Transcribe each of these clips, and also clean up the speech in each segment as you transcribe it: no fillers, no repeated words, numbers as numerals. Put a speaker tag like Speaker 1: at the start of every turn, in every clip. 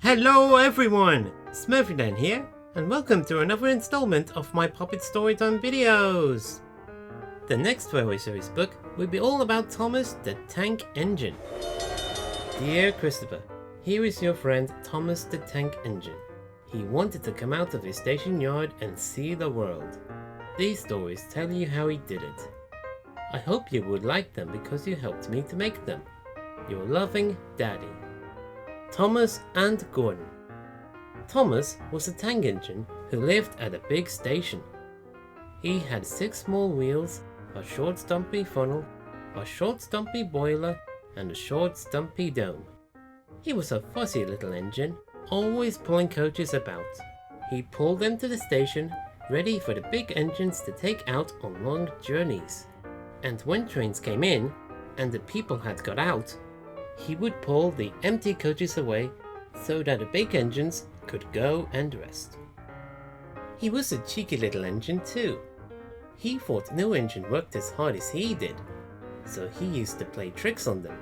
Speaker 1: Hello everyone! SmurfyDan here, and welcome to another installment of my Puppet Storytime videos! The next Railway Series book will be all about Thomas the Tank Engine. Dear Christopher, here is your friend Thomas the Tank Engine. He wanted to come out of his station yard and see the world. These stories tell you how he did it. I hope you would like them because you helped me to make them. Your loving Daddy. Thomas and Gordon. Thomas was a tank engine who lived at a big station. He had 6 small wheels, a short stumpy funnel, a short stumpy boiler, and a short stumpy dome. He was a fussy little engine, always pulling coaches about. He pulled them to the station, ready for the big engines to take out on long journeys. And when trains came in, and the people had got out, he would pull the empty coaches away so that the big engines could go and rest. He was a cheeky little engine too. He thought no engine worked as hard as he did, so he used to play tricks on them.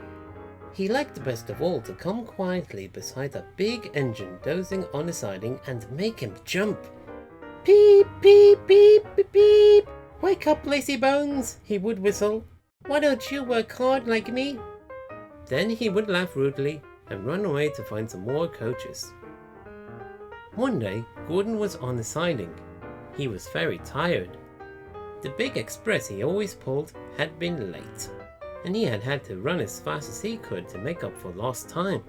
Speaker 1: He liked best of all to come quietly beside a big engine dozing on the siding and make him jump. Peep, peep, peep, beep, beep. Wake up, lazy bones, he would whistle. Why don't you work hard like me? Then he would laugh rudely and run away to find some more coaches. One day, Gordon was on the siding. He was very tired. The big express he always pulled had been late, and he had to run as fast as he could to make up for lost time.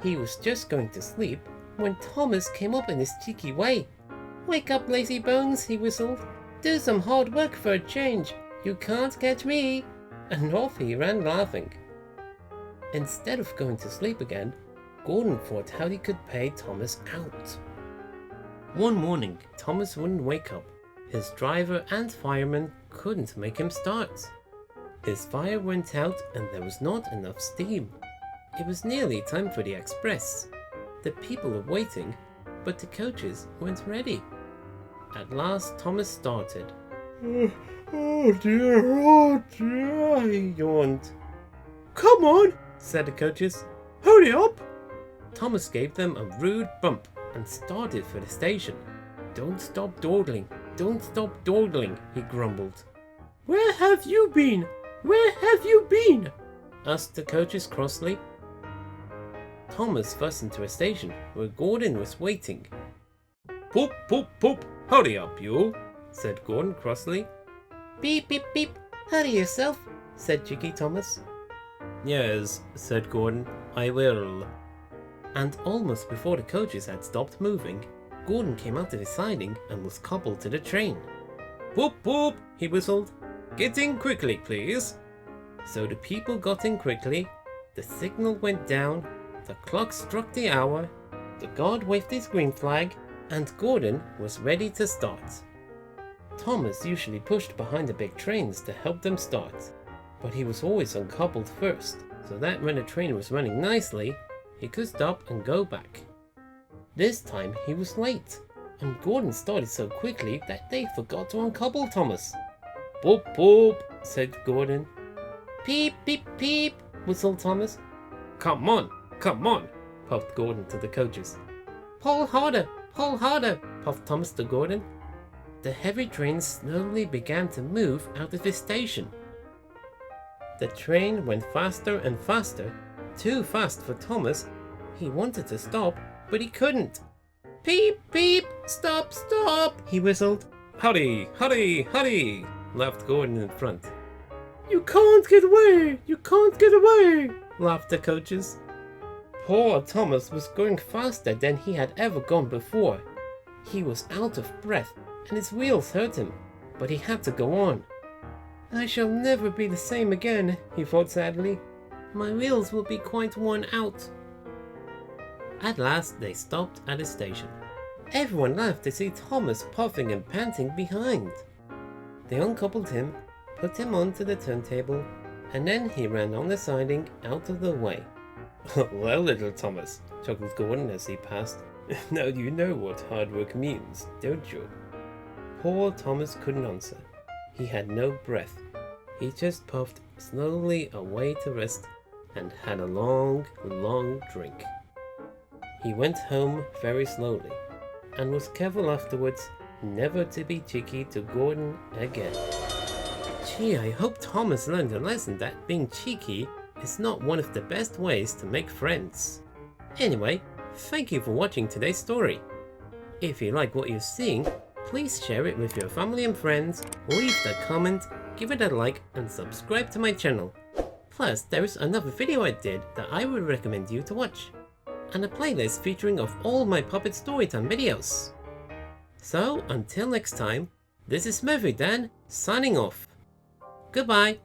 Speaker 1: He was just going to sleep when Thomas came up in his cheeky way. Wake up, lazy bones, he whistled. Do some hard work for a change. You can't catch me. And off he ran laughing. Instead of going to sleep again, Gordon thought how he could pay Thomas out. One morning, Thomas wouldn't wake up. His driver and fireman couldn't make him start. His fire went out and there was not enough steam. It was nearly time for the express. The people were waiting, but the coaches weren't ready. At last, Thomas started. Oh dear, he yawned. Come on, said the coaches. Hurry up! Thomas gave them a rude bump and started for the station. Don't stop dawdling, he grumbled. Where have you been? Asked the coaches crossly. Thomas fussed into a station where Gordon was waiting. Poop, poop, poop, hurry up you, said Gordon crossly. Beep, beep, beep, hurry yourself, said Cheeky Thomas. Yes, said Gordon, I will. And almost before the coaches had stopped moving, Gordon came out of his siding and was coupled to the train. Whoop whoop, he whistled. Get in quickly, please. So the people got in quickly, the signal went down, the clock struck the hour, the guard waved his green flag, and Gordon was ready to start. Thomas usually pushed behind the big trains to help them start, but he was always uncoupled first, so that when the train was running nicely, he could stop and go back. This time he was late, and Gordon started so quickly that they forgot to uncouple Thomas. Boop boop, said Gordon. Peep peep peep, whistled Thomas. Come on, puffed Gordon to the coaches. Pull harder, puffed Thomas to Gordon. The heavy train slowly began to move out of the station. The train went faster and faster, too fast for Thomas. He wanted to stop, but he couldn't. Peep, peep, stop, he whistled. Hurry, laughed Gordon in front. You can't get away, laughed the coaches. Poor Thomas was going faster than he had ever gone before. He was out of breath and his wheels hurt him, but he had to go on. I shall never be the same again, he thought sadly. My wheels will be quite worn out. At last they stopped at a station. Everyone laughed to see Thomas puffing and panting behind. They uncoupled him, put him onto the turntable, and then he ran on the siding out of the way. Well, little Thomas, chuckled Gordon as he passed. Now you know what hard work means, don't you? Poor Thomas couldn't answer. He had no breath. He just puffed slowly away to rest and had a long drink. He went home very slowly, and was careful afterwards never to be cheeky to Gordon again. Gee, I hope Thomas learned a lesson that being cheeky is not one of the best ways to make friends. Anyway, thank you for watching today's story. If you like what you're seeing, please share it with your family and friends, leave a comment, give it a like, and subscribe to my channel. Plus, there is another video I did that I would recommend you to watch, and a playlist featuring of all my Puppet Storytime videos. So, until next time, this is SmurfyDan signing off. Goodbye!